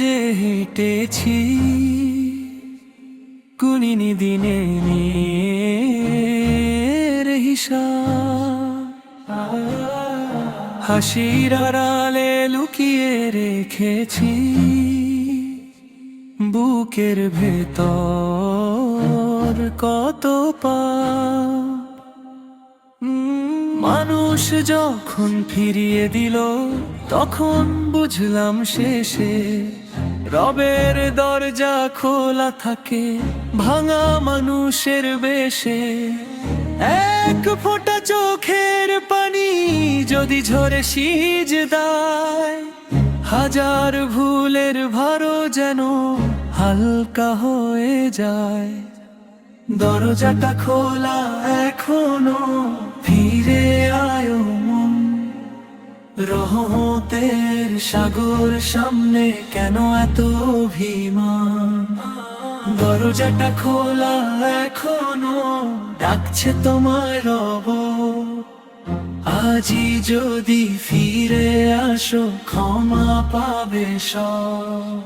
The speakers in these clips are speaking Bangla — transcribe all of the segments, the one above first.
যে হেঁটেছি গুনিনি দিনের হিসাব, হাসির আড়ালে লুকিয়ে রেখেছি বুকের ভেতর কত পাপ। মানুষ যখন ফিরিয়ে দিল তখন বুঝলাম শেষে রবের দরজা খোলা থাকে ভাঙা মানুষের বেশে। এক ফোঁটা চোখের পানি যদি ঝরে সিজদায়, হাজার ভুলের ভারও যেন হালকা হয়ে যায়। দরজাটা খোলা এখনো, ফিরে আয় মন, রহমতের সাগর সামনে কেন এত অভিমান। দরজাটা খোলা এখনো, ডাকছে তোমায় রব, আজই যদি ফিরে আসো ক্ষমা পাবে সব।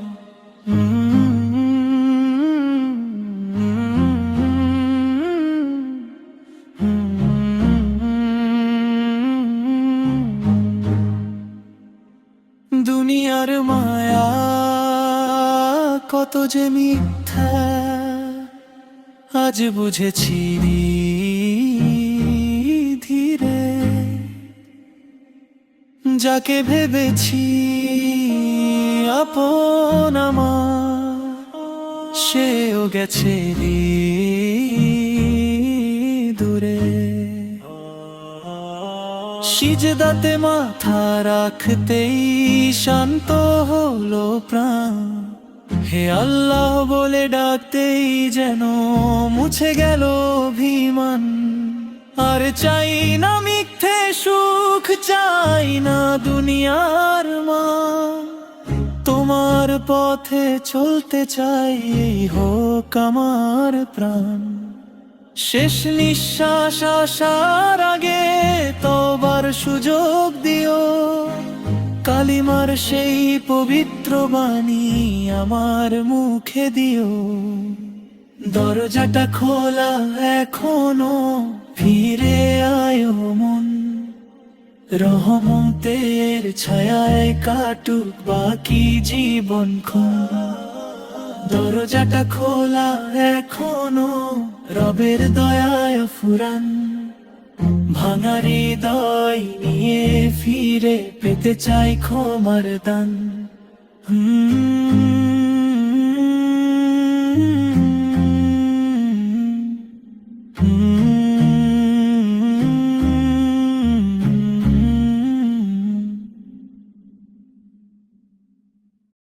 দুনিয়ার মায়া কত যে মিথ্যা আজ বুঝেছি ধীরে। যাকে ভেবেছি আপন আমার, সেও গেছে দূরে। সিজদাতে মাথা রাখতেই শান্ত হলো প্রাণ, হে আল্লাহ বলে ডাকতেই যেন মুছে গেল অভিমান। আর চাই না মিথ্যে সুখ, চাই না দুনিয়ার মা, তোমার পথে চলতে চাই এই হোক আমার প্রাণ। শেষ নিঃশ্বাস আসার আগে তবার সুযোগ দিও, কালিমার সেই পবিত্র বাণী আমার মুখে দিও। দরজাটা খোলা এখনো, ফিরে আয় মন, রহমতের ছায়ায় কাটুক বাকি জীবনক্ষণ। দরজাটা খোলা এখনো, রবের দয়ায় ফুরান, ভাঙা হৃদয় নিয়ে ফিরে পেতে চাই ক্ষমার দান।